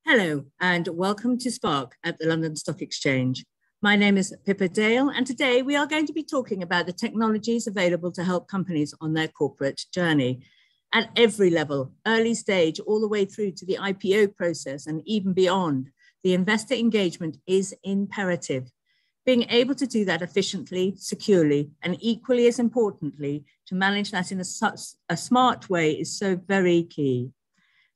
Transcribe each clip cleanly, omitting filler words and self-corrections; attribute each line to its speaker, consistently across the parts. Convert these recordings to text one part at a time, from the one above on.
Speaker 1: Hello and welcome to Spark at the London Stock Exchange. My name is Pippa Dale, and today we are going to be talking about the technologies available to help companies on their corporate journey at every level, early stage, all the way through to the IPO process and even beyond. The investor engagement is imperative. Being able to do that efficiently, securely, and equally as importantly, to manage that in a smart way is so very key.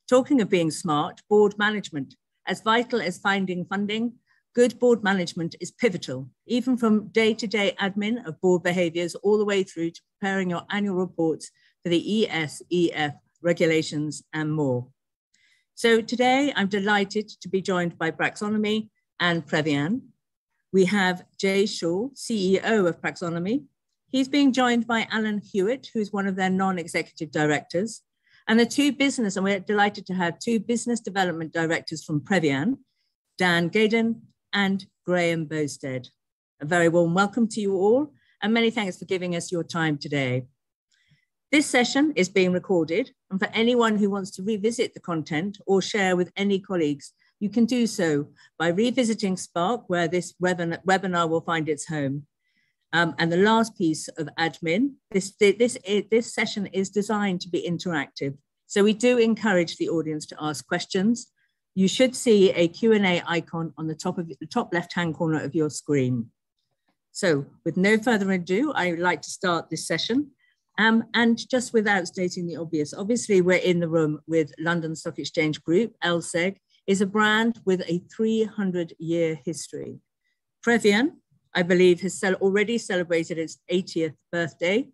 Speaker 1: Talking of being smart, board management, as vital as finding funding, good board management is pivotal, even from day-to-day admin of board behaviors all the way through to preparing your annual reports for the ESEF regulations and more. So today I'm delighted to be joined by PXonomy and Paravan. We have Jay Shaw, CEO of PXonomy. He's being joined by Alan Hewitt, who's one of their non-executive directors. And we're delighted to have two business development directors from Paravan, Dan Gaydon and Graham Bowstead. A very warm welcome to you all, and many thanks for giving us your time today. This session is being recorded, and for anyone who wants to revisit the content or share with any colleagues, you can do so by revisiting Spark, where this webinar will find its home. And the last piece of admin, this session is designed to be interactive. So we do encourage the audience to ask questions. You should see a Q&A icon on the top left-hand corner of your screen. So with no further ado, I would like to start this session. And just without stating the obvious, obviously we're in the room with London Stock Exchange Group. LSEG is a brand with a 300-year history. Paravan, I believe, has already celebrated its 80th birthday.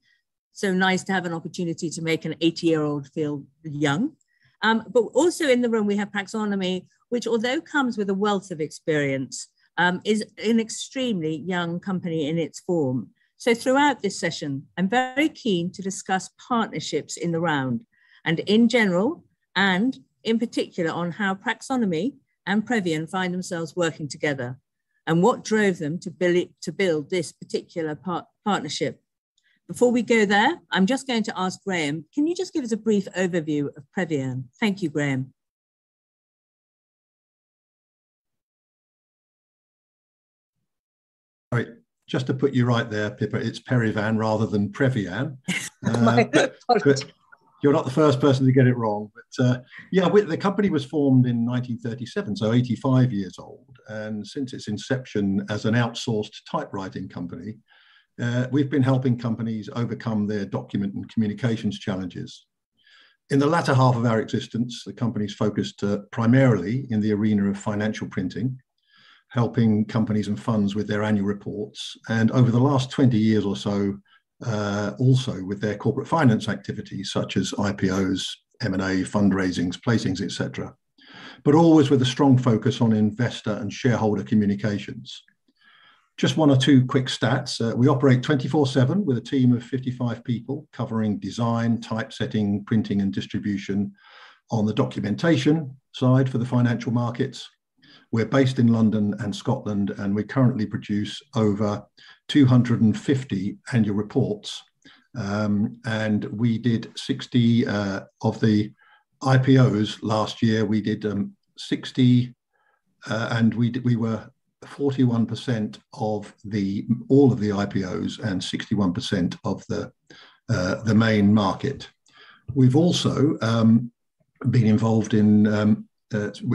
Speaker 1: So nice to have an opportunity to make an 80-year-old feel young. But also in the room, we have PXonomy, which although comes with a wealth of experience, is an extremely young company in its form. So throughout this session, I'm very keen to discuss partnerships in the round and in general, and in particular on how PXonomy and Paravan find themselves working together, and what drove them to build this particular partnership. Before we go there, I'm just going to ask Graham, can you just give us a brief overview of Paravan? Thank you, Graham.
Speaker 2: All right, just to put you right there, Pippa, it's Paravan rather than Paravan. But you're not the first person to get it wrong. But the company was formed in 1937, so 85 years old. And since its inception as an outsourced typewriting company, we've been helping companies overcome their document and communications challenges. In the latter half of our existence, the company's focused primarily in the arena of financial printing, helping companies and funds with their annual reports. And over the last 20 years or so, also with their corporate finance activities, such as IPOs, M&A, fundraisings, placings, etc., but always with a strong focus on investor and shareholder communications. Just one or two quick stats. We operate 24/7 with a team of 55 people covering design, typesetting, printing and distribution on the documentation side for the financial markets. We're based in London and Scotland, and we currently produce over 250 annual reports. And we did 60 of the IPOs last year. We did 60, and we were 41% of all of the IPOs and 61% of the main market. We've also been involved in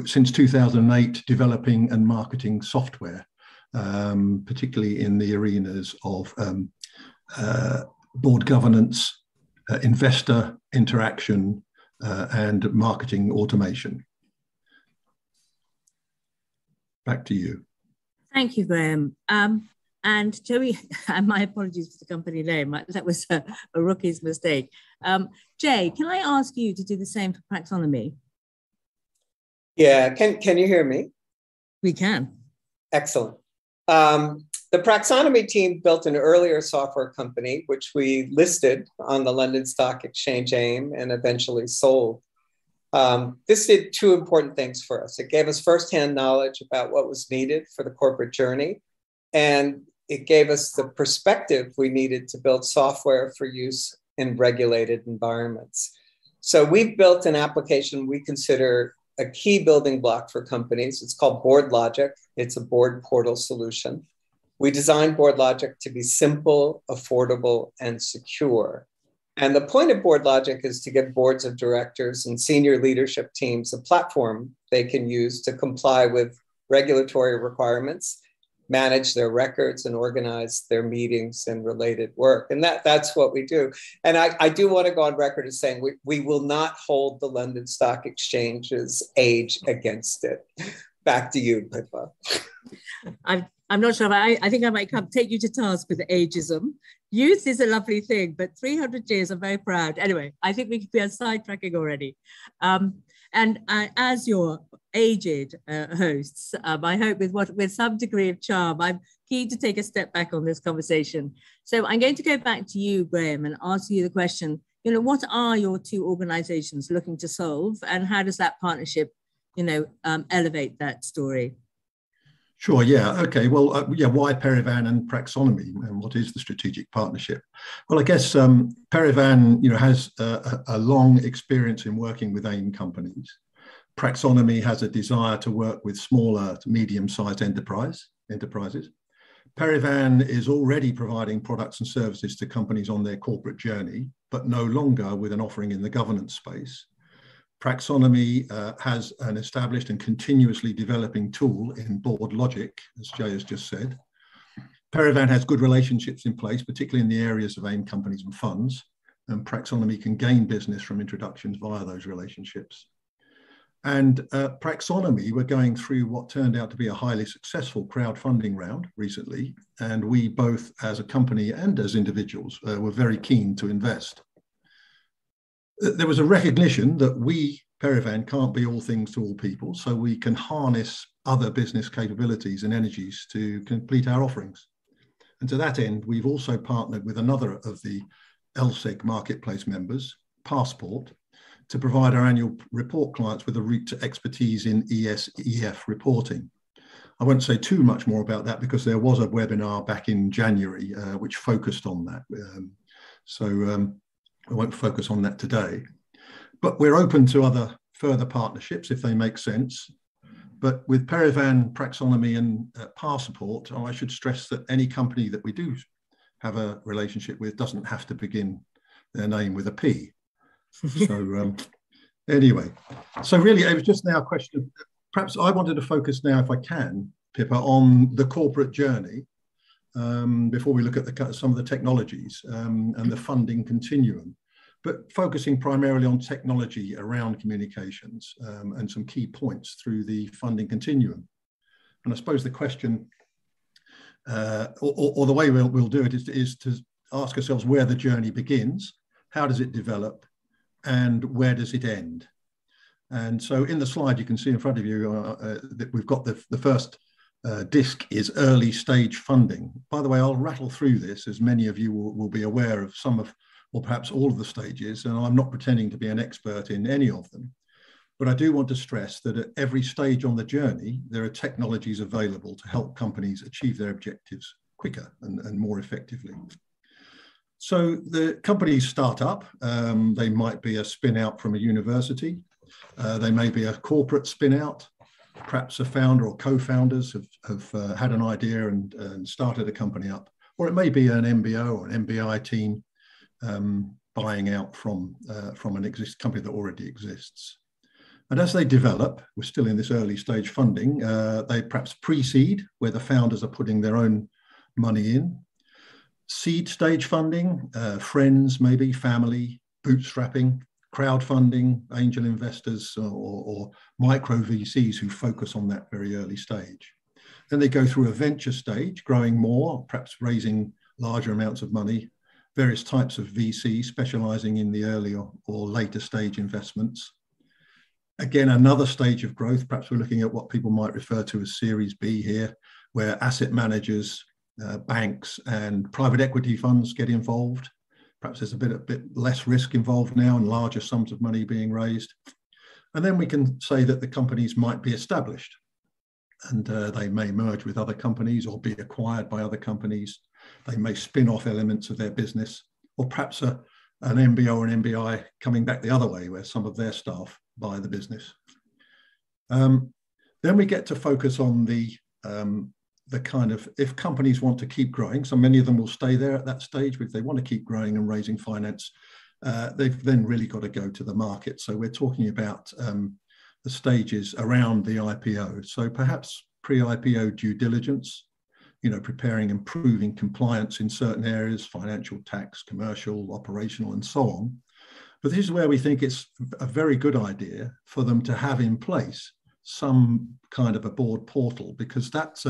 Speaker 2: since 2008 developing and marketing software, particularly in the arenas of board governance, investor interaction, and marketing automation. Back to you.
Speaker 1: Thank you, Graham. And Joey, and my apologies for the company name, that was a rookie's mistake. Jay, can I ask you to do the same for PXonomy?
Speaker 3: Yeah, can you hear me?
Speaker 1: We can.
Speaker 3: Excellent. The PXonomy team built an earlier software company, which we listed on the London Stock Exchange AIM and eventually sold. This did two important things for us. It gave us firsthand knowledge about what was needed for the corporate journey, and it gave us the perspective we needed to build software for use in regulated environments. So we've built an application we consider a key building block for companies. It's called Board Logic. It's a board portal solution. We designed Board Logic to be simple, affordable, and secure. And the point of Board Logic is to give boards of directors and senior leadership teams a platform they can use to comply with regulatory requirements, manage their records, and organize their meetings and related work. And that's what we do. And I do want to go on record as saying we will not hold the London Stock Exchange's age against it. Back to you, Pippa.
Speaker 1: I'm not sure. I think I might come take you to task with ageism. Youth is a lovely thing, but 300 years, I'm very proud. Anyway, I think we could be sidetracking already. As your aged hosts, I hope with some degree of charm, I'm keen to take a step back on this conversation. So I'm going to go back to you, Graham, and ask you the question, what are your two organizations looking to solve, and how does that partnership, elevate that story?
Speaker 2: Sure, yeah, okay. Well, why Paravan and PXonomy, and what is the strategic partnership? Well, I guess Paravan, has a long experience in working with AIM companies. PXonomy has a desire to work with smaller to medium-sized enterprises. Paravan is already providing products and services to companies on their corporate journey, but no longer with an offering in the governance space. PXonomy has an established and continuously developing tool in Board Logic, as Jay has just said. Paravan has good relationships in place, particularly in the areas of AIM companies and funds, and PXonomy can gain business from introductions via those relationships. And PXonomy were going through what turned out to be a highly successful crowdfunding round recently, and we both as a company and as individuals were very keen to invest. There was a recognition that we, Paravan, can't be all things to all people, so we can harness other business capabilities and energies to complete our offerings. And to that end, we've also partnered with another of the LSEG marketplace members, Passport, to provide our annual report clients with a route to expertise in ESEF reporting. I won't say too much more about that because there was a webinar back in January which focused on that. I won't focus on that today, but we're open to other further partnerships if they make sense. But with Paravan, PXonomy, and Passport, I should stress that any company that we do have a relationship with doesn't have to begin their name with a P. So anyway, so really it was just now a question of, perhaps I wanted to focus now, if I can, Pippa, on the corporate journey. Before we look at some of the technologies and the funding continuum, but focusing primarily on technology around communications and some key points through the funding continuum. And I suppose the question, or the way we'll do it is to ask ourselves where the journey begins, how does it develop, and where does it end? And so in the slide you can see in front of you that we've got the first disc is early stage funding. By the way, I'll rattle through this as many of you will be aware of some of, or perhaps all of the stages, and I'm not pretending to be an expert in any of them. But I do want to stress that at every stage on the journey, there are technologies available to help companies achieve their objectives quicker and more effectively. So the companies start up, they might be a spin out from a university, they may be a corporate spin out, perhaps a founder or co-founders have had an idea and started a company up, or it may be an MBO or an MBI team buying out from an company that already exists. And as they develop, we're still in this early stage funding, they perhaps pre-seed, where the founders are putting their own money in. Seed stage funding, friends, maybe family, bootstrapping, crowdfunding, angel investors, or micro VCs who focus on that very early stage. Then they go through a venture stage, growing more, perhaps raising larger amounts of money, various types of VC specializing in the early or later stage investments. Again, another stage of growth, perhaps we're looking at what people might refer to as Series B here, where asset managers, banks and private equity funds get involved. Perhaps there's a bit less risk involved now and larger sums of money being raised. And then we can say that the companies might be established and they may merge with other companies or be acquired by other companies. They may spin off elements of their business, or perhaps an MBO or an MBI coming back the other way where some of their staff buy the business. Then we get to focus on the kind of, if companies want to keep growing, so many of them will stay there at that stage, but if they want to keep growing and raising finance, they've then really got to go to the market. So we're talking about the stages around the IPO. So perhaps pre-IPO due diligence, preparing and proving compliance in certain areas, financial, tax, commercial, operational, and so on. But this is where we think it's a very good idea for them to have in place some kind of a board portal, because that's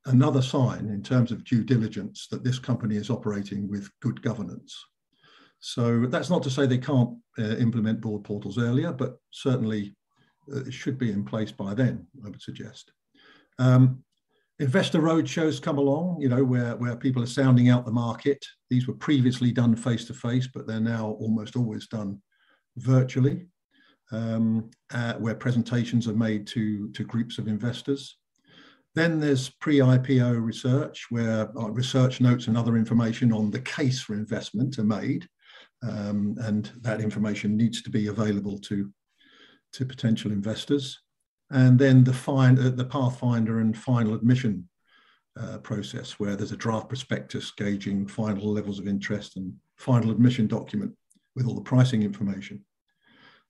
Speaker 2: another sign in terms of due diligence that this company is operating with good governance. So that's not to say they can't implement board portals earlier, but certainly it should be in place by then, I would suggest. Investor roadshows come along, where people are sounding out the market. These were previously done face-to-face, but they're now almost always done virtually, where presentations are made to groups of investors. Then there's pre-IPO research, where research notes and other information on the case for investment are made, and that information needs to be available to potential investors. And then the Pathfinder and final admission process, where there's a draft prospectus gauging final levels of interest and final admission document with all the pricing information.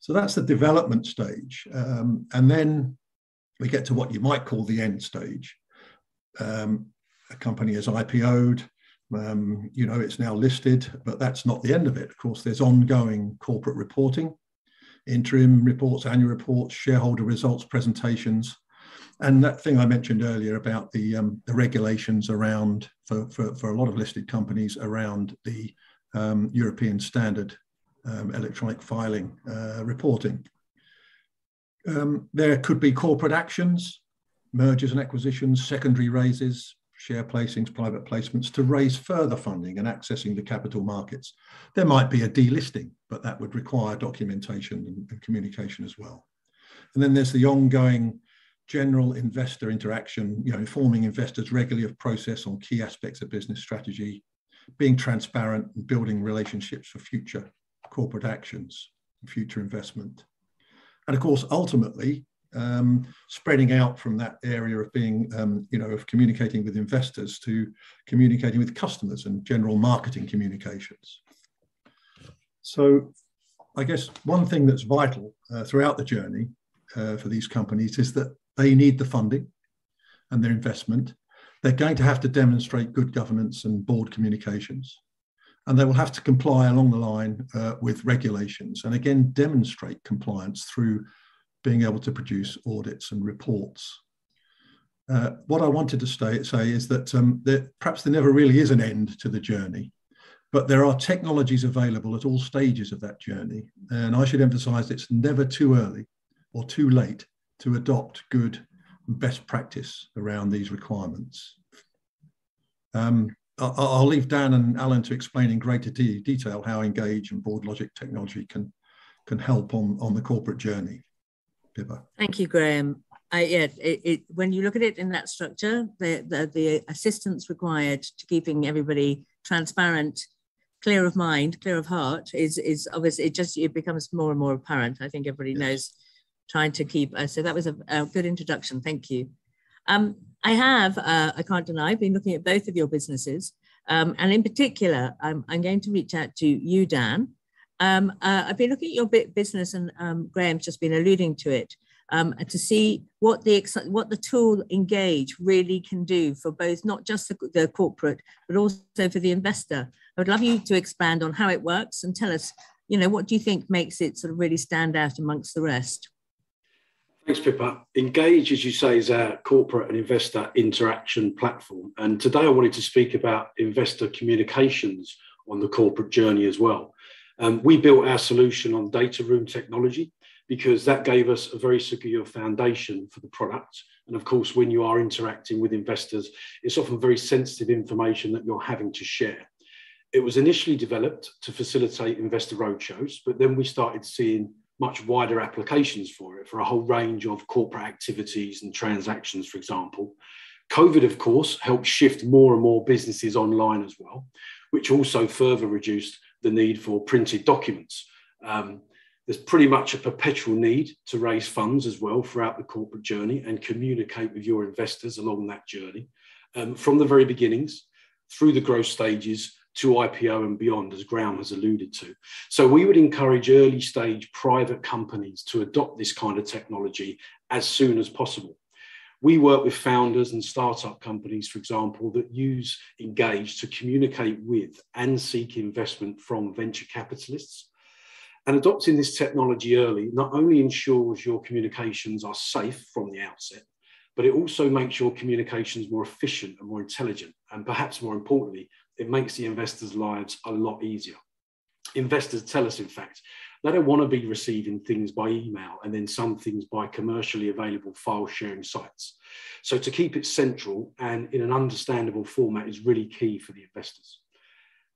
Speaker 2: So that's the development stage. And then we get to what you might call the end stage. A company has IPO'd, it's now listed, but that's not the end of it. Of course, there's ongoing corporate reporting, interim reports, annual reports, shareholder results presentations, and that thing I mentioned earlier about the regulations around, for a lot of listed companies, around the European standard electronic filing reporting. There could be corporate actions, mergers and acquisitions, secondary raises, share placings, private placements to raise further funding and accessing the capital markets. There might be a delisting, but that would require documentation and communication as well. And then there's the ongoing general investor interaction, informing investors regularly of process on key aspects of business strategy, being transparent and building relationships for future corporate actions, future investment. And of course, ultimately, spreading out from that area of being, of communicating with investors to communicating with customers and general marketing communications. So I guess one thing that's vital throughout the journey for these companies is that they need the funding and their investment. They're going to have to demonstrate good governance and board communications. And they will have to comply along the line with regulations, and again, demonstrate compliance through being able to produce audits and reports. What I wanted to say is that perhaps there never really is an end to the journey, but there are technologies available at all stages of that journey. And I should emphasize it's never too early or too late to adopt good best practice around these requirements. I'll leave Dan and Alan to explain in greater detail how Engage and Board Logic technology can help on the corporate journey. Pippa.
Speaker 1: Thank you, Graham. When you look at it in that structure, the assistance required to keeping everybody transparent, clear of mind, clear of heart is obviously, it becomes more and more apparent. I think everybody knows, trying to keep, so that was a good introduction, thank you. I can't deny, been looking at both of your businesses, and in particular, I'm going to reach out to you, Dan. I've been looking at your business, and Graham's just been alluding to it, to see what the tool Engage really can do for both, not just the corporate, but also for the investor. I would love you to expand on how it works and tell us, what do you think makes it sort of really stand out amongst the rest?
Speaker 4: Thanks, Pippa. Engage, as you say, is our corporate and investor interaction platform. And today I wanted to speak about investor communications on the corporate journey as well. We built our solution on data room technology because that gave us a very secure foundation for the product. And of course, when you are interacting with investors, it's often very sensitive information that you're having to share. It was initially developed to facilitate investor roadshows, but then we started seeing much wider applications for it, for a whole range of corporate activities and transactions, for example. COVID, of course, helped shift more and more businesses online as well, which also further reduced the need for printed documents. There's pretty much a perpetual need to raise funds as well throughout the corporate journey and communicate with your investors along that journey, from the very beginnings through the growth stages to IPO and beyond, as Graham has alluded to. So we would encourage early stage private companies to adopt this kind of technology as soon as possible. We work with founders and startup companies, for example, that use Engage to communicate with and seek investment from venture capitalists. And adopting this technology early not only ensures your communications are safe from the outset, but it also makes your communications more efficient and more intelligent. And perhaps more importantly, it makes the investors' lives a lot easier. Investors tell us, in fact, they don't want to be receiving things by email and then some things by commercially available file sharing sites. So to keep it central and in an understandable format is really key for the investors.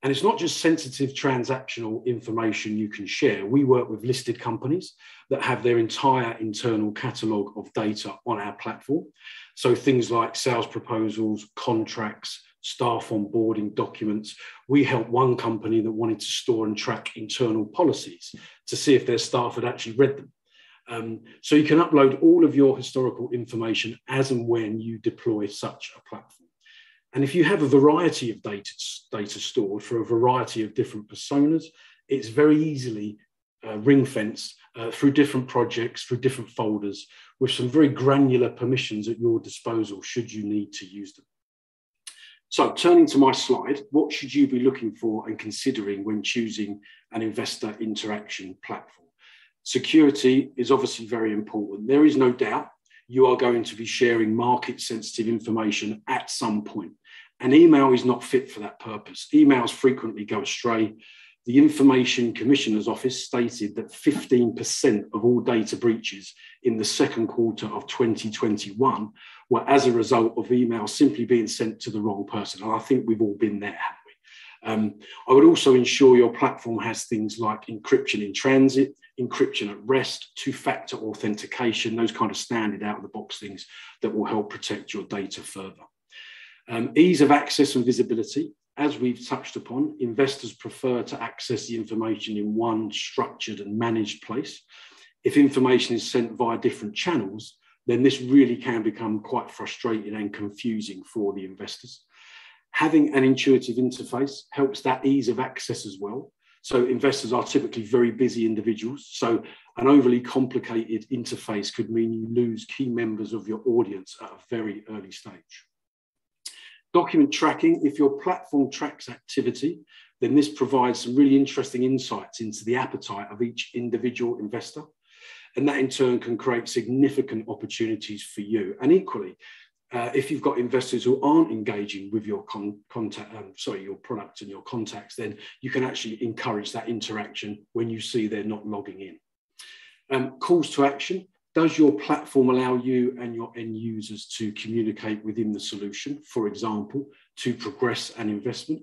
Speaker 4: And it's not just sensitive transactional information you can share. We work with listed companies that have their entire internal catalogue of data on our platform. So things like sales proposals, contracts, staff onboarding documents. We helped one company that wanted to store and track internal policies to see if their staff had actually read them. So you can upload all of your historical information as and when you deploy such a platform. And if you have a variety of data stored for a variety of different personas, it's very easily ring-fenced through different projects, through different folders, with some very granular permissions at your disposal should you need to use them. So turning to my slide, what should you be looking for and considering when choosing an investor interaction platform? Security is obviously very important. There is no doubt you are going to be sharing market-sensitive information at some point. And email is not fit for that purpose. Emails frequently go astray. The Information Commissioner's Office stated that 15% of all data breaches in the second quarter of 2021 were as a result of emails simply being sent to the wrong person. And I think we've all been there, haven't we? I would also ensure your platform has things like encryption in transit, encryption at rest, two-factor authentication, those kind of standard out-of-the-box things that will help protect your data further. Ease of access and visibility. As we've touched upon, investors prefer to access the information in one structured and managed place. If information is sent via different channels, then this really can become quite frustrating and confusing for the investors. Having an intuitive interface helps that ease of access as well. So investors are typically very busy individuals. So an overly complicated interface could mean you lose key members of your audience at a very early stage. Document tracking. If your platform tracks activity, then this provides some really interesting insights into the appetite of each individual investor. And that in turn can create significant opportunities for you. And equally, if you've got investors who aren't engaging with your your product and your contacts, then you can actually encourage that interaction when you see they're not logging in. Calls to action. Does your platform allow you and your end users to communicate within the solution, for example, to progress an investment,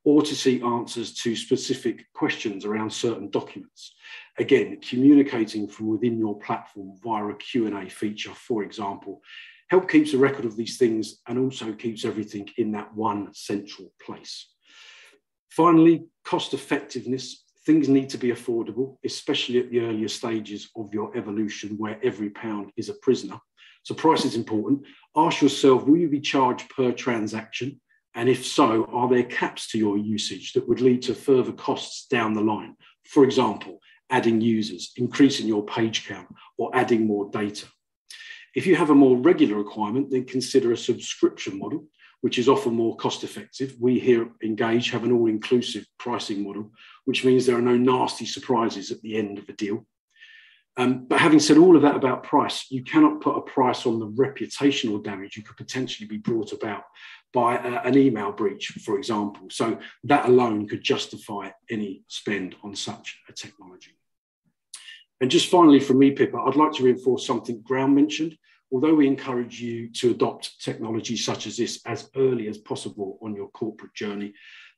Speaker 4: or to see answers to specific questions around certain documents? Again, communicating from within your platform via a Q&A feature, for example, help keeps a record of these things and also keeps everything in that one central place. Finally, cost effectiveness. Things need to be affordable, especially at the earlier stages of your evolution where every pound is a prisoner. So price is important. Ask yourself, will you be charged per transaction? And if so, are there caps to your usage that would lead to further costs down the line? For example, adding users, increasing your page count, or adding more data. If you have a more regular requirement, then consider a subscription model, which is often more cost effective. We here at Engage have an all-inclusive pricing model, which means there are no nasty surprises at the end of a deal. But having said all of that about price, you cannot put a price on the reputational damage you could potentially be brought about by an email breach, for example. So that alone could justify any spend on such a technology. And just finally from me, Pippa, I'd like to reinforce something Graham mentioned. Although we encourage you to adopt technology such as this as early as possible on your corporate journey,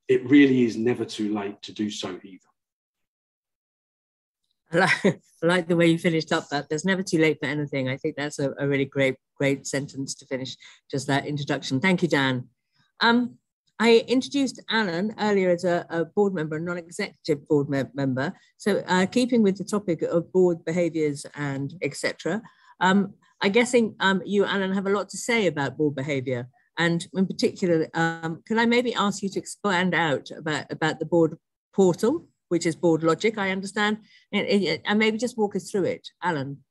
Speaker 4: it really is never too late to do so either.
Speaker 1: I like the way you finished up that. There's never too late for anything. I think that's a really great sentence to finish just that introduction. Thank you, Dan. I introduced Alan earlier as a board member, a non-executive board member. So keeping with the topic of board behaviours and etc., I'm guessing you, Alan, have a lot to say about board behaviour. And in particular, can I maybe ask you to expand out about the board portal, which is Board Logic, I understand, and maybe just walk us through it, Alan.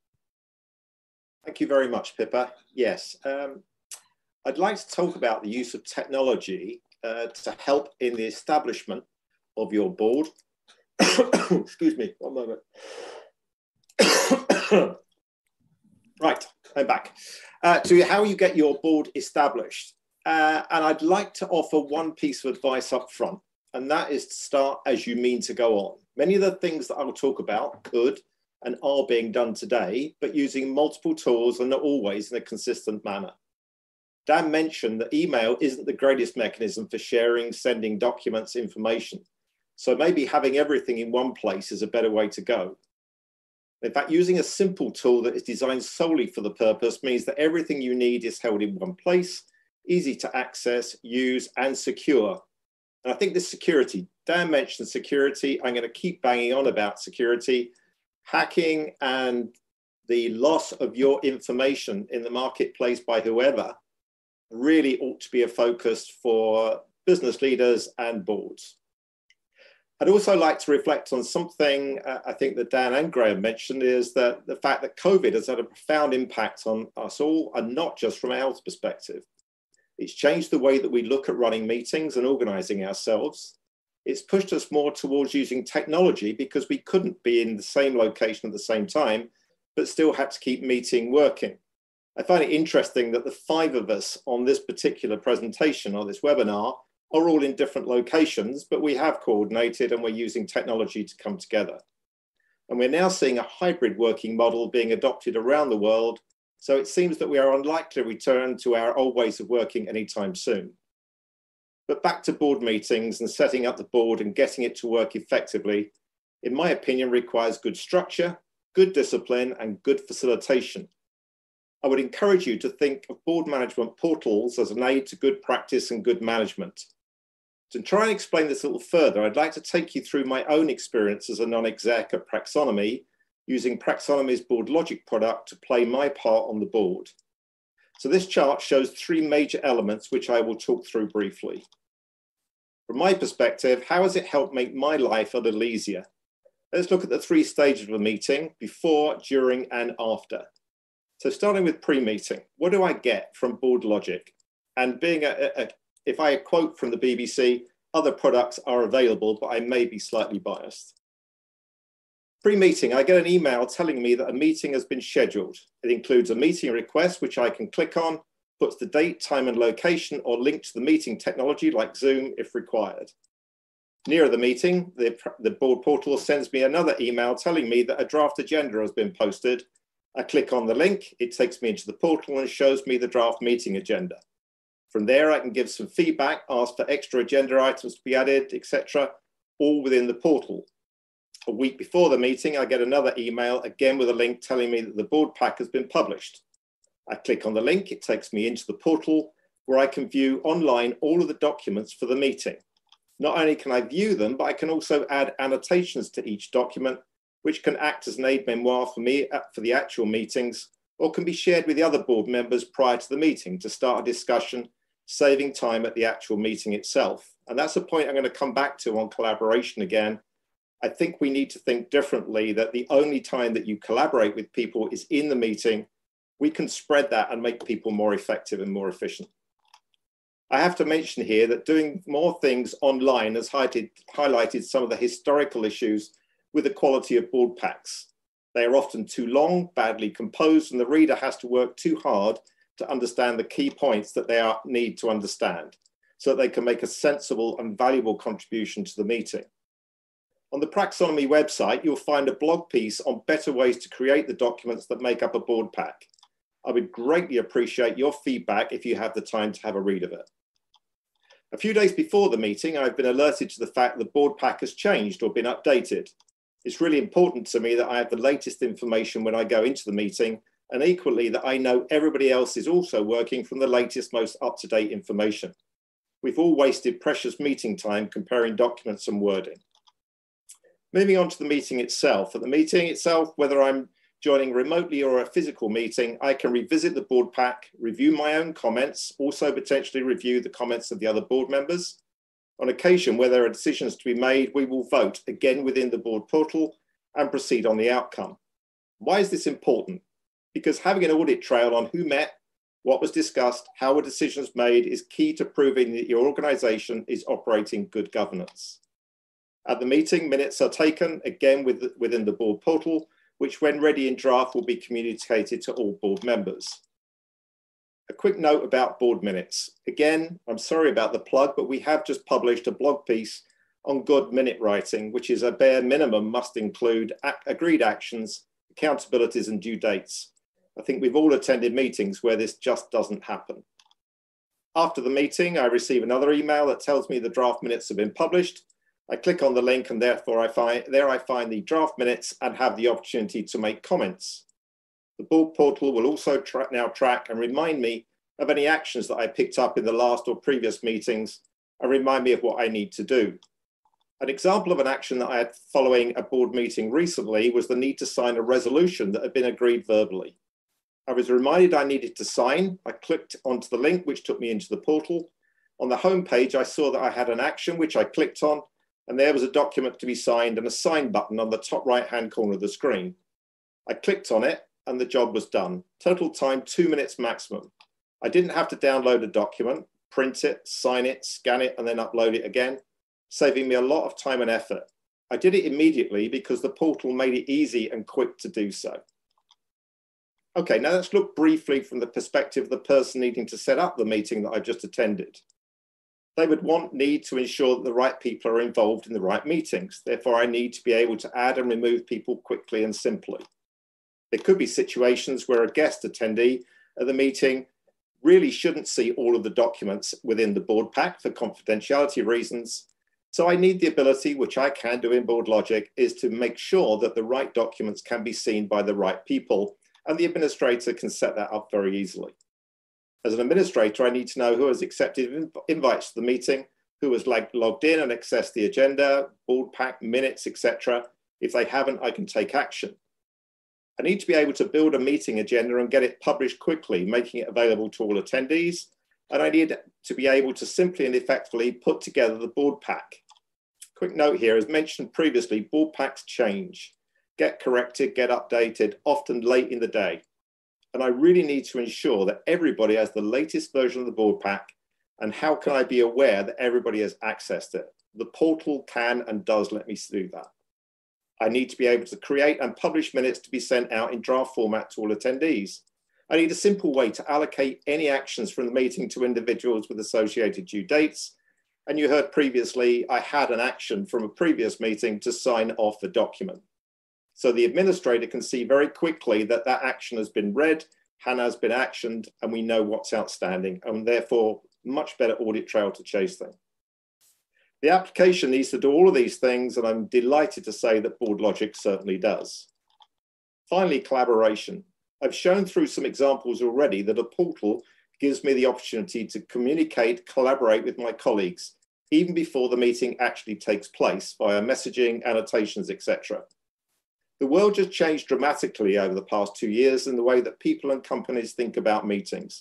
Speaker 5: Thank you very much, Pippa. Yes, I'd like to talk about the use of technology to help in the establishment of your board. Excuse me, one moment. Right, I'm back. To how you get your board established. And I'd like to offer one piece of advice up front, and that is to start as you mean to go on. Many of the things that I will talk about could and are being done today, but using multiple tools and not always in a consistent manner. Dan mentioned that email isn't the greatest mechanism for sharing, sending documents, information. So maybe having everything in one place is a better way to go. In fact, using a simple tool that is designed solely for the purpose means that everything you need is held in one place, easy to access, use, and secure. And I think this security, Dan mentioned security. I'm going to keep banging on about security. Hacking and the loss of your information in the marketplace by whoever really ought to be a focus for business leaders and boards. I'd also like to reflect on something I think that Dan and Graham mentioned, is that the fact that COVID has had a profound impact on us all, and not just from a health perspective. It's changed the way that we look at running meetings and organizing ourselves. It's pushed us more towards using technology because we couldn't be in the same location at the same time, but still had to keep meeting working. I find it interesting that the 5 of us on this particular presentation or this webinar are all in different locations, but we have coordinated and we're using technology to come together. And we're now seeing a hybrid working model being adopted around the world. So it seems that we are unlikely to return to our old ways of working anytime soon. But back to board meetings and setting up the board and getting it to work effectively, in my opinion, requires good structure, good discipline, and good facilitation. I would encourage you to think of board management portals as an aid to good practice and good management. To try and explain this a little further, I'd like to take you through my own experience as a non-exec at PXonomy, using PXonomy's Board Logic product to play my part on the board. So this chart shows 3 major elements, which I will talk through briefly. From my perspective, how has it helped make my life a little easier? Let's look at the 3 stages of a meeting: before, during, and after. So starting with pre-meeting, what do I get from Board Logic? And being if I quote from the BBC, other products are available, but I may be slightly biased. Pre-meeting, I get an email telling me that a meeting has been scheduled. It includes a meeting request, which I can click on, puts the date, time, and location, or link to the meeting technology like Zoom if required. Nearer the meeting, the board portal sends me another email telling me that a draft agenda has been posted. I click on the link, it takes me into the portal and shows me the draft meeting agenda. From there, I can give some feedback, ask for extra agenda items to be added, etc., all within the portal. A week before the meeting, I get another email, again with a link telling me that the board pack has been published. I click on the link, it takes me into the portal where I can view online all of the documents for the meeting. Not only can I view them, but I can also add annotations to each document, which can act as an aide-memoire for me for the actual meetings, or can be shared with the other board members prior to the meeting to start a discussion, saving time at the actual meeting itself. And that's a point I'm going to come back to on collaboration again. I think we need to think differently, that the only time that you collaborate with people is in the meeting. We can spread that and make people more effective and more efficient. I have to mention here that doing more things online has highlighted some of the historical issues with the quality of board packs. They are often too long, badly composed, and the reader has to work too hard to understand the key points that they need to understand, so that they can make a sensible and valuable contribution to the meeting. On the PXonomy website, you'll find a blog piece on better ways to create the documents that make up a board pack. I would greatly appreciate your feedback if you have the time to have a read of it. A few days before the meeting, I've been alerted to the fact the board pack has changed or been updated. It's really important to me that I have the latest information when I go into the meeting, and equally that I know everybody else is also working from the latest, most up-to-date information. We've all wasted precious meeting time comparing documents and wording. Moving on to the meeting itself. At the meeting itself, whether I'm joining remotely or a physical meeting, I can revisit the board pack, review my own comments, also potentially review the comments of the other board members. On occasion, where there are decisions to be made, we will vote again within the board portal and proceed on the outcome. Why is this important? Because having an audit trail on who met, what was discussed, how were decisions made is key to proving that your organisation is operating good governance. At the meeting, minutes are taken, again within the board portal, which when ready in draft will be communicated to all board members. A quick note about board minutes. Again, I'm sorry about the plug, but we have just published a blog piece on good minute writing, which is a bare minimum must include agreed actions, accountabilities and due dates. I think we've all attended meetings where this just doesn't happen. After the meeting, I receive another email that tells me the draft minutes have been published. I click on the link and therefore I find the draft minutes and have the opportunity to make comments. The board portal will also now track and remind me of any actions that I picked up in the last or previous meetings and remind me of what I need to do. An example of an action that I had following a board meeting recently was the need to sign a resolution that had been agreed verbally. I was reminded I needed to sign. I clicked onto the link, which took me into the portal. On the home page, I saw that I had an action, which I clicked on, and there was a document to be signed and a sign button on the top right-hand corner of the screen. I clicked on it and the job was done. Total time, 2 minutes maximum. I didn't have to download a document, print it, sign it, scan it, and then upload it again, saving me a lot of time and effort. I did it immediately because the portal made it easy and quick to do so. Okay, now let's look briefly from the perspective of the person needing to set up the meeting that I've just attended. They would need to ensure that the right people are involved in the right meetings. Therefore, I need to be able to add and remove people quickly and simply. There could be situations where a guest attendee at the meeting really shouldn't see all of the documents within the board pack for confidentiality reasons. So I need the ability, which I can do in Board Logic, is to make sure that the right documents can be seen by the right people, and the administrator can set that up very easily. As an administrator, I need to know who has accepted invites to the meeting, who has logged in and accessed the agenda, board pack, minutes, etc. If they haven't, I can take action. I need to be able to build a meeting agenda and get it published quickly, making it available to all attendees. And I need to be able to simply and effectively put together the board pack. Quick note here, as mentioned previously, board packs change, get corrected, get updated, often late in the day. And I really need to ensure that everybody has the latest version of the board pack. And how can I be aware that everybody has accessed it? The portal can and does let me do that. I need to be able to create and publish minutes to be sent out in draft format to all attendees. I need a simple way to allocate any actions from the meeting to individuals with associated due dates. And you heard previously, I had an action from a previous meeting to sign off a document. So the administrator can see very quickly that that action has been read, Hannah has been actioned, and we know what's outstanding, and therefore much better audit trail to chase them. The application needs to do all of these things, and I'm delighted to say that Board Logic certainly does. Finally, collaboration. I've shown through some examples already that a portal gives me the opportunity to communicate, collaborate with my colleagues, even before the meeting actually takes place via messaging, annotations, etc. The world has changed dramatically over the past 2 years in the way that people and companies think about meetings.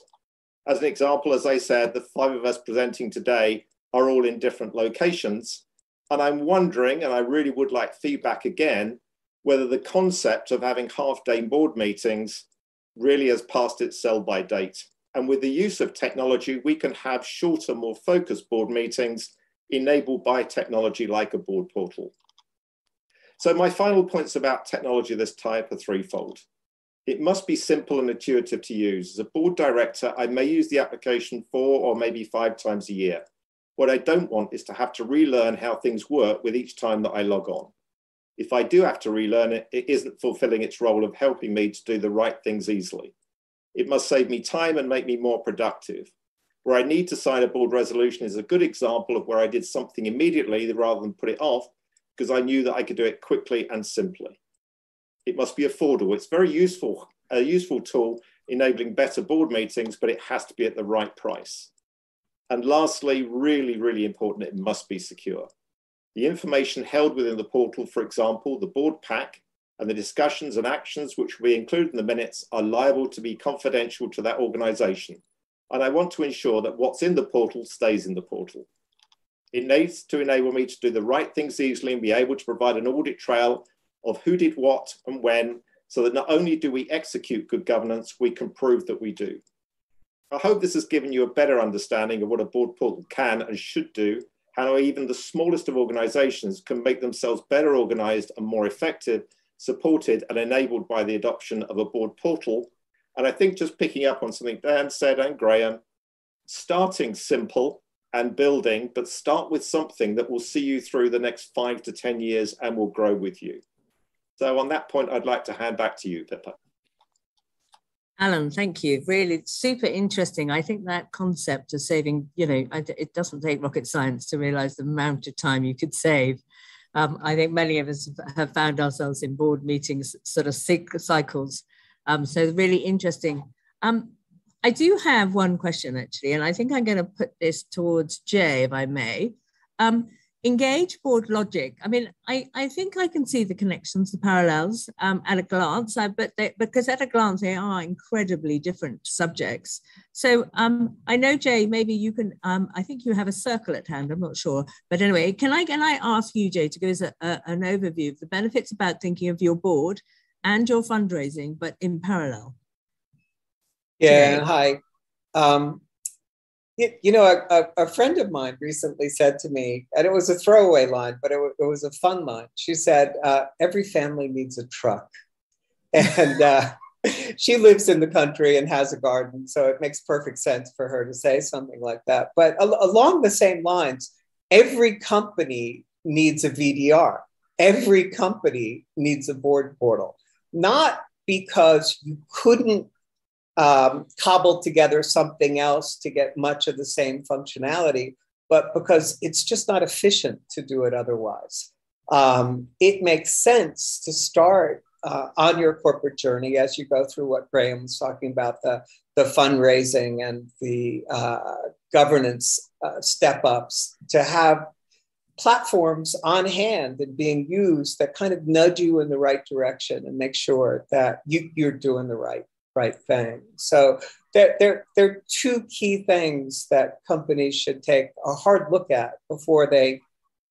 Speaker 5: As an example, as I said, the 5 of us presenting today are all in different locations. And I'm wondering, and I really would like feedback again, whether the concept of having half-day board meetings really has passed its sell-by date. And with the use of technology, we can have shorter, more focused board meetings enabled by technology like a board portal. So my final points about technology of this type are threefold. It must be simple and intuitive to use. As a board director, I may use the application 4 or maybe 5 times a year. What I don't want is to have to relearn how things work with each time that I log on. If I do have to relearn it, it isn't fulfilling its role of helping me to do the right things easily. It must save me time and make me more productive. Where I need to sign a board resolution is a good example of where I did something immediately rather than put it off, because I knew that I could do it quickly and simply. It must be affordable. It's very useful, a useful tool enabling better board meetings, but it has to be at the right price. And lastly, really, really important, it must be secure. The information held within the portal, for example, the board pack, and the discussions and actions which will be included in the minutes are liable to be confidential to that organisation. And I want to ensure that what's in the portal stays in the portal. It needs to enable me to do the right things easily and be able to provide an audit trail of who did what and when, so that not only do we execute good governance, we can prove that we do. I hope this has given you a better understanding of what a board portal can and should do, how even the smallest of organisations can make themselves better organised and more effective, supported and enabled by the adoption of a board portal. And I think just picking up on something Dan said and Graham, starting simple and building, but start with something that will see you through the next 5 to 10 years and will grow with you. So on that point, I'd like to hand back to you, Pippa.
Speaker 1: Alan, thank you. Really super interesting. I think that concept of saving, it doesn't take rocket science to realize the amount of time you could save. I think many of us have found ourselves in board meetings, sort of cycles. So really interesting. I do have one question actually, and I think I'm going to put this towards Jay, if I may. Engage board logic. I mean, I think I can see the connections, the parallels at a glance, because at a glance they are incredibly different subjects. So I know, Jay, maybe you can, I think you have a circle at hand, I'm not sure. But anyway, can I ask you, Jay, to give us an overview of the benefits about thinking of your board and your fundraising, but in parallel?
Speaker 3: Yeah, Jay. Hi. A friend of mine recently said to me, and it was a throwaway line, but it was a fun line. She said, every family needs a truck. And she lives in the country and has a garden, so it makes perfect sense for her to say something like that. But along the same lines, every company needs a VDR. Every company needs a board portal. Not because you couldn't cobble together something else to get much of the same functionality, but because it's just not efficient to do it otherwise. It makes sense to start on your corporate journey as you go through what Graham was talking about, the fundraising and the governance step-ups, to have platforms on hand and being used that kind of nudge you in the right direction and make sure that you're doing the right thing. So there are two key things that companies should take a hard look at before they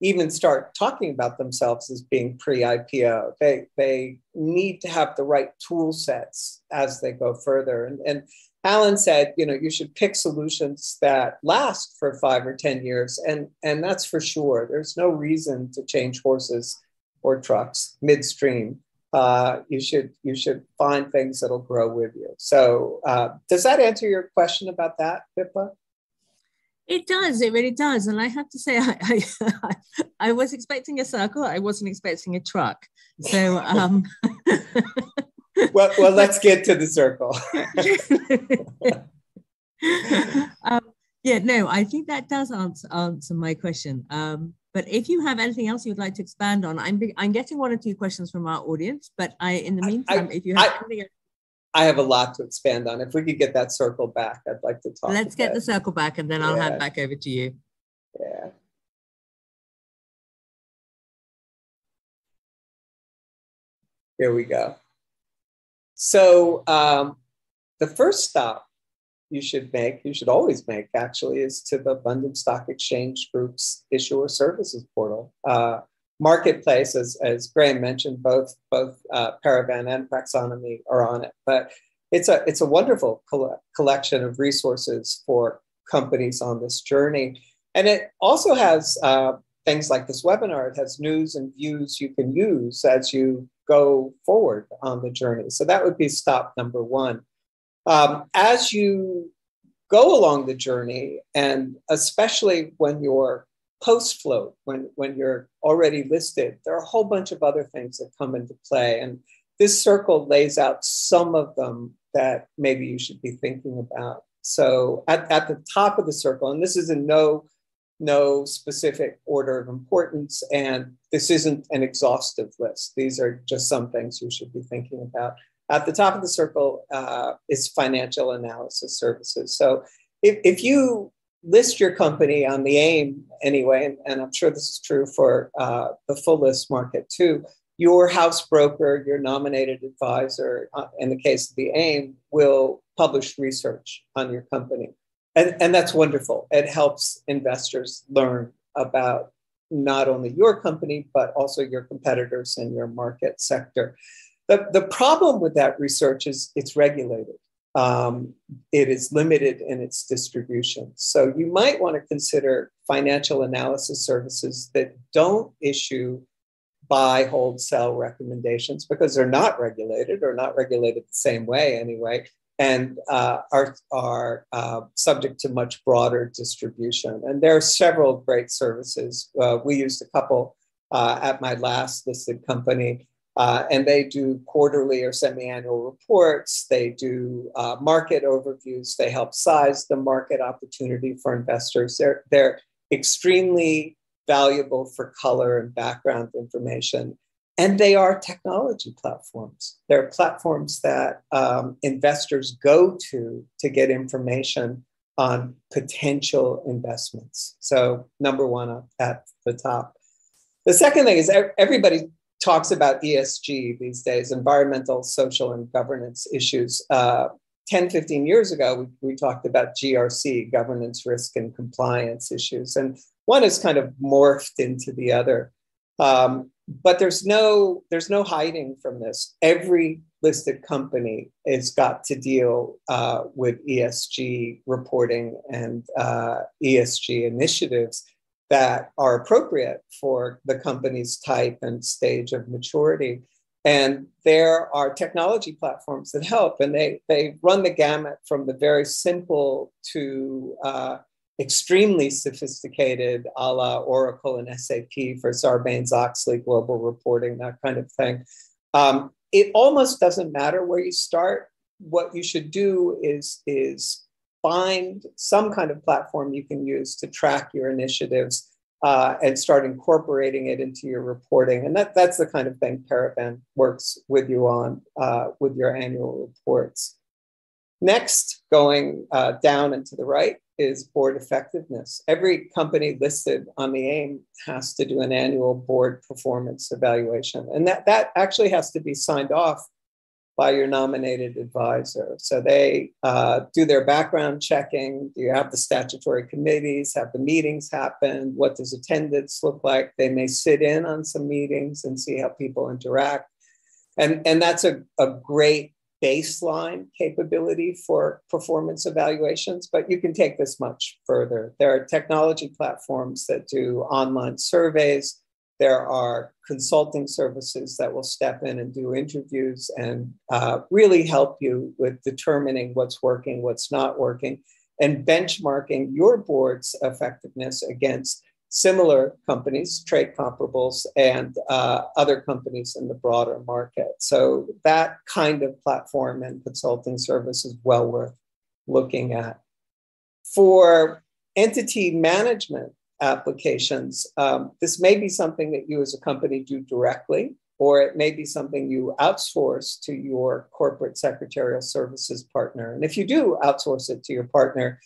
Speaker 3: even start talking about themselves as being pre-IPO. They need to have the right tool sets as they go further. And Alan said, you should pick solutions that last for 5 or 10 years. And that's for sure. There's no reason to change horses or trucks midstream. You should find things that'll grow with you. So does that answer your question about that, Pippa?
Speaker 1: It does. It really does. And I have to say, I was expecting a circle. I wasn't expecting a truck. So,
Speaker 3: well, let's get to the circle.
Speaker 1: Yeah, no, I think that does answer my question. But if you have anything else you'd like to expand on, I'm getting 1 or 2 questions from our audience. But in the meantime, if you have anything else,
Speaker 3: I have a lot to expand on. If we could get that circle back, I'd like to talk.
Speaker 1: Let's get the circle back, and then I'll hand back over to you.
Speaker 3: Yeah. Here we go. So the first stop you should always make actually, is to the London Stock Exchange Group's Issuer Services portal. Marketplace, as Graham mentioned, both Paravan and PXonomy are on it. But it's a wonderful collection of resources for companies on this journey. And it also has things like this webinar. It has news and views you can use as you go forward on the journey. So that would be stop number 1. As you go along the journey, and especially when you're post-float, when you're already listed, there are a whole bunch of other things that come into play. And this circle lays out some of them that maybe you should be thinking about. So at the top of the circle, and this is in no specific order of importance, and this isn't an exhaustive list. These are just some things you should be thinking about. At the top of the circle is financial analysis services. So if you list your company on the AIM anyway, and I'm sure this is true for the full list market too, your house broker, your nominated advisor, in the case of the AIM, will publish research on your company. And that's wonderful. It helps investors learn about not only your company, but also your competitors in your market sector. The problem with that research is it's regulated. It is limited in its distribution. So you might want to consider financial analysis services that don't issue buy, hold, sell recommendations because they're not regulated, or not regulated the same way anyway, and are subject to much broader distribution. And there are several great services. We used a couple at my last listed company, and they do quarterly or semi-annual reports. They do market overviews. They help size the market opportunity for investors. They're extremely valuable for color and background information. And they are technology platforms. They're platforms that investors go to get information on potential investments. So number one at the top. The second thing is everybody talks about ESG these days, environmental, social, and governance issues. 10, 15 years ago, we talked about GRC, governance, risk, and compliance issues. And one is kind of morphed into the other. But there's no hiding from this. Every listed company has got to deal with ESG reporting and ESG initiatives that are appropriate for the company's type and stage of maturity. And there are technology platforms that help, and they run the gamut from the very simple to extremely sophisticated, a la Oracle and SAP for Sarbanes-Oxley global reporting, that kind of thing. It almost doesn't matter where you start. What you should do is find some kind of platform you can use to track your initiatives and start incorporating it into your reporting. And that's the kind of thing Paravan works with you on with your annual reports. Next, going down and to the right, is board effectiveness. Every company listed on the AIM has to do an annual board performance evaluation. And that actually has to be signed off by your nominated advisor. So they do their background checking. Do you have the statutory committees? Have the meetings happen? What does attendance look like? They may sit in on some meetings and see how people interact. And that's a great baseline capability for performance evaluations, but you can take this much further. There are technology platforms that do online surveys. There are consulting services that will step in and do interviews and really help you with determining what's working, what's not working, and benchmarking your board's effectiveness against similar companies, trade comparables, and other companies in the broader market. So that kind of platform and consulting service is well worth looking at. For entity management applications, this may be something that you as a company do directly, or it may be something you outsource to your corporate secretarial services partner. And if you do outsource it to your partner,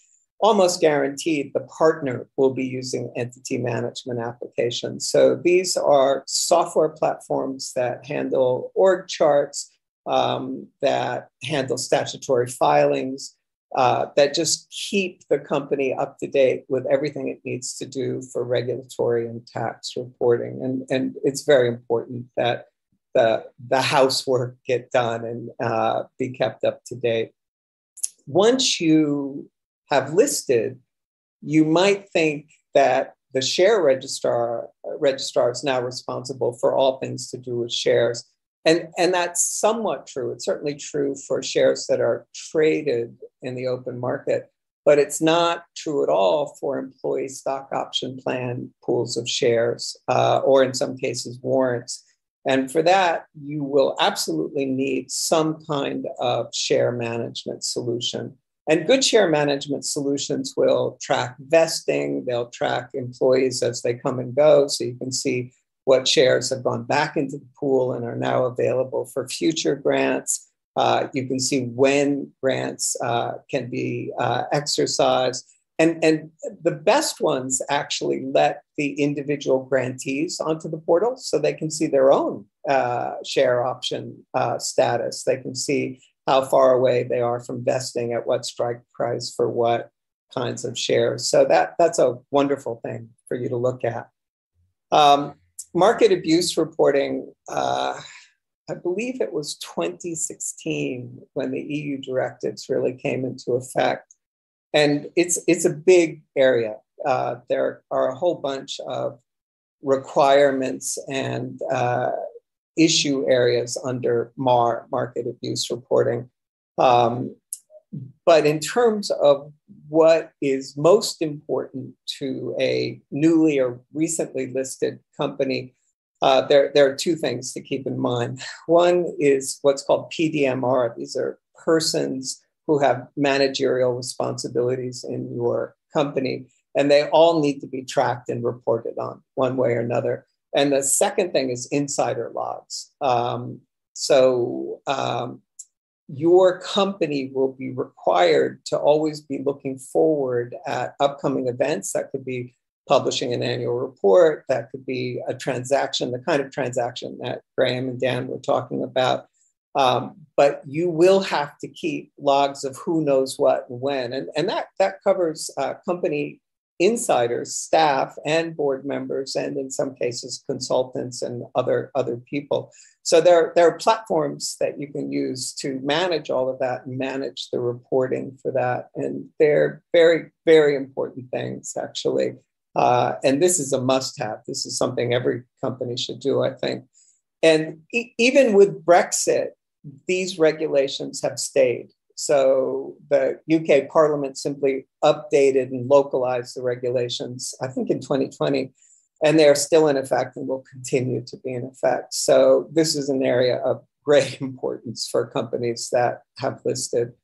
Speaker 3: almost guaranteed the partner will be using entity management applications. So these are software platforms that handle org charts, that handle statutory filings, that just keep the company up to date with everything it needs to do for regulatory and tax reporting. And it's very important that the housework get done and be kept up to date. Once you have listed, you might think that the share registrar is now responsible for all things to do with shares. And that's somewhat true. It's certainly true for shares that are traded in the open market, but it's not true at all for employee stock option plan pools of shares, or in some cases, warrants. And for that, you will absolutely need some kind of share management solution. And good share management solutions will track vesting, they'll track employees as they come and go, so you can see what shares have gone back into the pool and are now available for future grants. You can see when grants can be exercised. And the best ones actually let the individual grantees onto the portal so they can see their own share option status. They can see how far away they are from vesting, at what strike price for what kinds of shares. So that's a wonderful thing for you to look at. Market abuse reporting, I believe it was 2016 when the EU directives really came into effect. And it's a big area. There are a whole bunch of requirements and issue areas under MAR, market abuse reporting. But in terms of what is most important to a newly or recently listed company, there are two things to keep in mind. One is what's called PDMR. These are persons who have managerial responsibilities in your company, and they all need to be tracked and reported on one way or another. And the second thing is insider logs. Your company will be required to always be looking forward at upcoming events. That could be publishing an annual report, that could be a transaction, the kind of transaction that Graham and Dan were talking about. But you will have to keep logs of who knows what and when. And that covers company insiders, staff, and board members, and in some cases, consultants and other people. So there are platforms that you can use to manage all of that and manage the reporting for that. And they're very, very important things, actually. And this is a must-have. This is something every company should do, I think. And even with Brexit, these regulations have stayed. So the UK Parliament simply updated and localized the regulations, I think in 2020, and they're still in effect and will continue to be in effect. So this is an area of great importance for companies that have listed.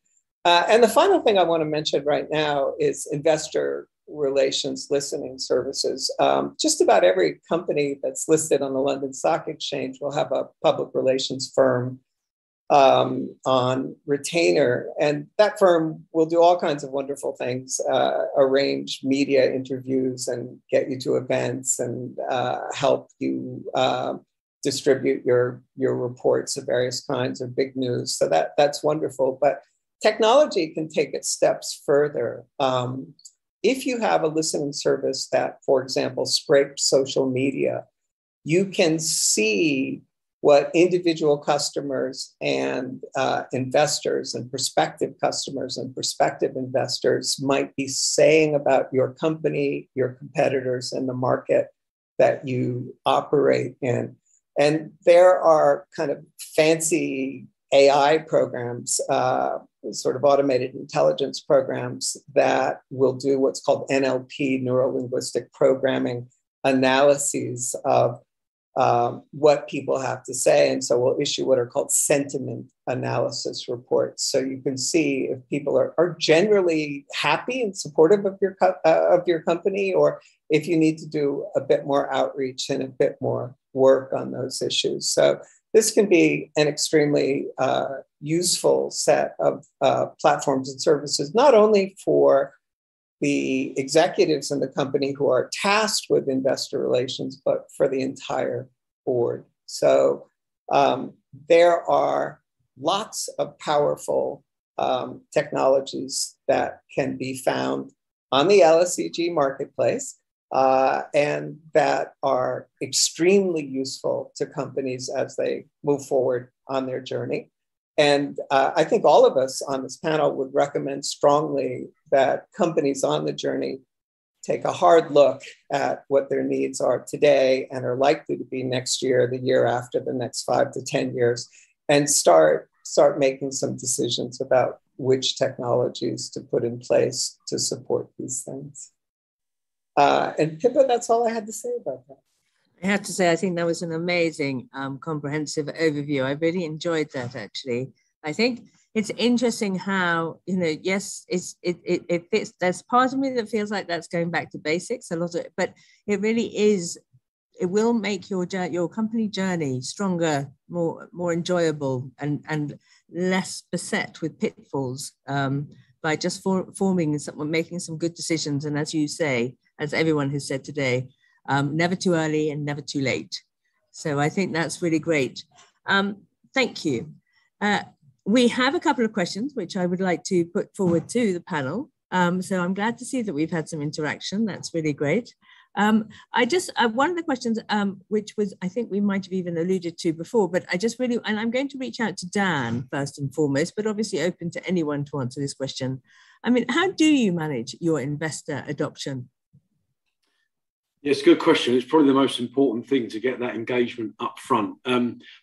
Speaker 3: And the final thing I want to mention right now is investor relations listening services. Just about every company that's listed on the London Stock Exchange will have a public relations firm on retainer, and that firm will do all kinds of wonderful things, arrange media interviews and get you to events and help you distribute your reports of various kinds of big news. So that's wonderful, but technology can take it steps further. If you have a listening service that, for example, scrapes social media, you can see what individual customers and investors and prospective customers and prospective investors might be saying about your company, your competitors, and the market that you operate in. And there are kind of fancy AI programs, sort of automated intelligence programs that will do what's called NLP, neuro-linguistic programming analyses of what people have to say. And so we'll issue what are called sentiment analysis reports. So you can see if people are generally happy and supportive of your company, or if you need to do a bit more outreach and a bit more work on those issues. So this can be an extremely useful set of platforms and services, not only for the executives in the company who are tasked with investor relations, but for the entire board. So there are lots of powerful technologies that can be found on the LSEG marketplace and that are extremely useful to companies as they move forward on their journey. And I think all of us on this panel would recommend strongly that companies on the journey take a hard look at what their needs are today and are likely to be next year, the year after, the next 5 to 10 years, and start making some decisions about which technologies to put in place to support these things. And Pippa, that's all I had to say about that.
Speaker 1: I have to say, I think that was an amazing, comprehensive overview. I really enjoyed that, actually. I think it's interesting how, yes, it fits. There's part of me that feels like that's going back to basics, a lot of it, but it really is. It will make your company journey stronger, more enjoyable, and less beset with pitfalls by just forming and making some good decisions. And as you say, as everyone has said today, never too early and never too late. So I think that's really great. Thank you. We have a couple of questions which I would like to put forward to the panel. So I'm glad to see that we've had some interaction. That's really great. One of the questions, which was, I think we might have even alluded to before, but and I'm going to reach out to Dan first and foremost, but obviously open to anyone to answer this question. I mean, how do you manage your investor adoption?
Speaker 4: Yes, good question. It's probably the most important thing to get that engagement up front.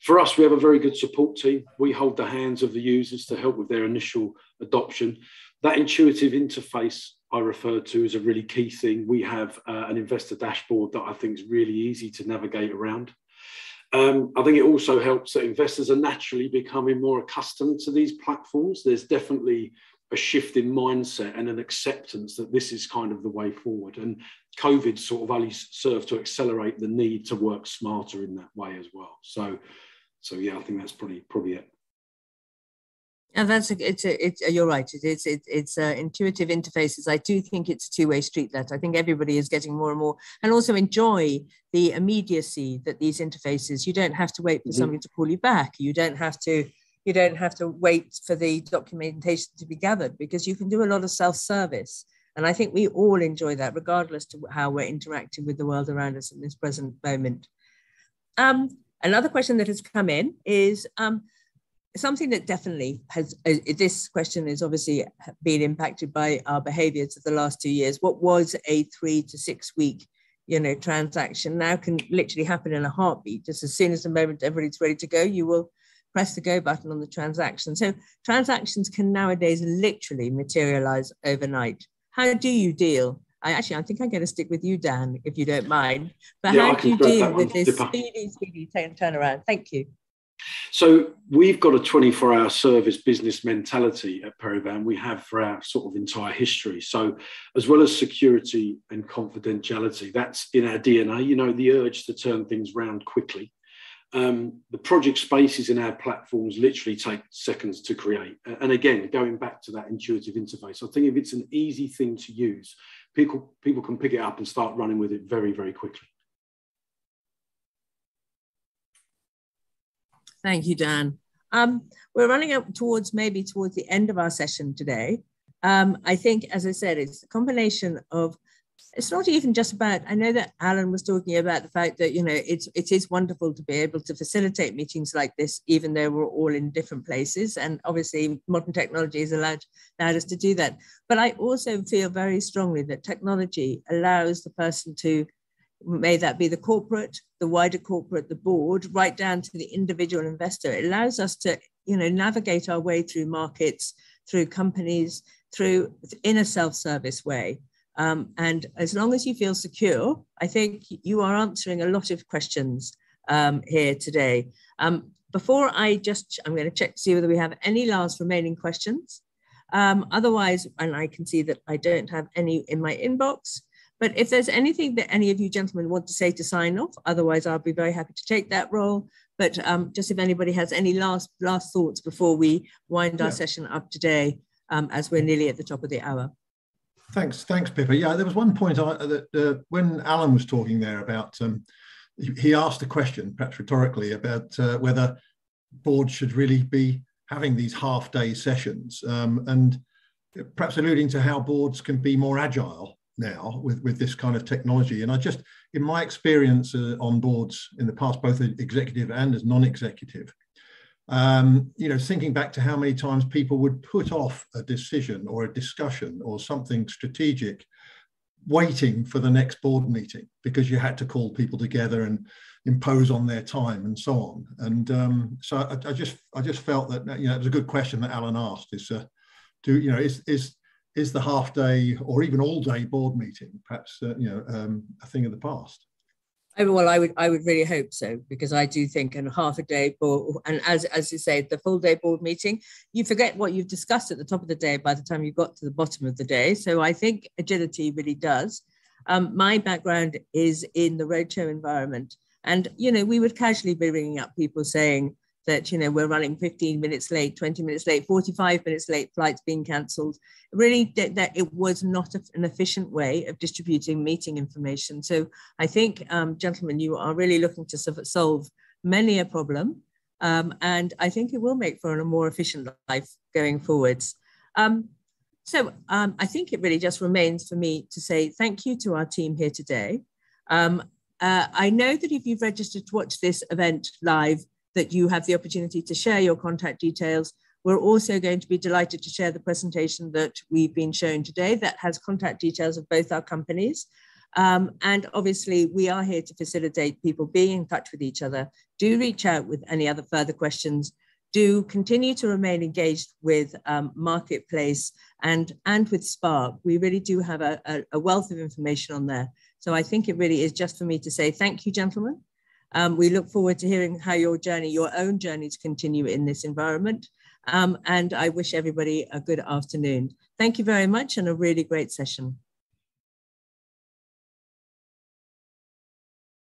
Speaker 4: For us, we have a very good support team. We hold the hands of the users to help with their initial adoption. That intuitive interface I referred to is a really key thing. We have an investor dashboard that I think is really easy to navigate around. I think it also helps that investors are naturally becoming more accustomed to these platforms. There's definitely a shift in mindset and an acceptance that this is kind of the way forward. And COVID sort of only served to accelerate the need to work smarter in that way as well. So yeah, I think that's probably it.
Speaker 1: And you're right. It's intuitive interfaces. I do think it's a two-way street. That I think everybody is getting more and more, and also enjoy the immediacy that these interfaces. You don't have to wait for somebody to call you back. You don't have to wait for the documentation to be gathered, because you can do a lot of self-service. And I think we all enjoy that, regardless to how we're interacting with the world around us in this present moment. Another question that has come in is something that definitely has, this question is obviously been impacted by our behaviors of the last 2 years. What was a 3 to 6 week, transaction now can literally happen in a heartbeat. Just as soon as the moment everybody's ready to go, you will press the go button on the transaction. So transactions can nowadays literally materialize overnight. How do you deal? I think I'm going to stick with you, Dan, if you don't mind. But how do you deal with this speedy turnaround? Thank you.
Speaker 4: So we've got a 24-hour service business mentality at Paravan. We have for our sort of entire history. So as well as security and confidentiality, that's in our DNA, the urge to turn things round quickly. The project spaces in our platforms literally take seconds to create. And again, going back to that intuitive interface, I think if it's an easy thing to use, people can pick it up and start running with it very, very quickly.
Speaker 1: Thank you, Dan. We're running up towards the end of our session today. I think, as I said, it's a combination of, it's not even just about, I know that Alan was talking about the fact that, it is wonderful to be able to facilitate meetings like this, even though we're all in different places. And obviously modern technology has allowed us to do that. But I also feel very strongly that technology allows the person to, may that be the corporate, the wider corporate, the board, right down to the individual investor. It allows us to, navigate our way through markets, through companies, in a self-service way. And as long as you feel secure, I think you are answering a lot of questions here today. Before I'm going to check to see whether we have any last remaining questions. Otherwise, and I can see that I don't have any in my inbox. But if there's anything that any of you gentlemen want to say to sign off, otherwise I'll be very happy to take that role. But just if anybody has any last thoughts before we wind our session up today, as we're nearly at the top of the hour.
Speaker 2: Thanks, Pippa. Yeah, there was one point that when Alan was talking there about, he asked a question, perhaps rhetorically, about whether boards should really be having these half-day sessions, and perhaps alluding to how boards can be more agile now with this kind of technology. And in my experience on boards in the past, both as executive and as non-executive, thinking back to how many times people would put off a decision or a discussion or something strategic, waiting for the next board meeting because you had to call people together and impose on their time and so on. And so I just felt that it was a good question that Alan asked: is the half day or even all day board meeting perhaps a thing of the past?
Speaker 1: Well, I would really hope so, because I do think in half a day board, and as you say, the full day board meeting, you forget what you've discussed at the top of the day by the time you got to the bottom of the day. So I think agility really does. My background is in the roadshow environment, and we would casually be ringing up people saying, that, you know, we're running 15 minutes late, 20 minutes late, 45 minutes late, flights being cancelled. Really, that it was not an efficient way of distributing meeting information. So I think, gentlemen, you are really looking to solve many a problem. And I think it will make for a more efficient life going forwards. I think it really just remains for me to say thank you to our team here today. I know that if you've registered to watch this event live, that you have the opportunity to share your contact details. We're also going to be delighted to share the presentation that we've been shown today that has contact details of both our companies. And obviously we are here to facilitate people being in touch with each other. Do reach out with any other further questions. Do continue to remain engaged with Marketplace and with Spark. We really do have a wealth of information on there. So I think it really is just for me to say thank you, gentlemen. We look forward to hearing how your own journeys continue in this environment. And I wish everybody a good afternoon. Thank you very much and a really great session.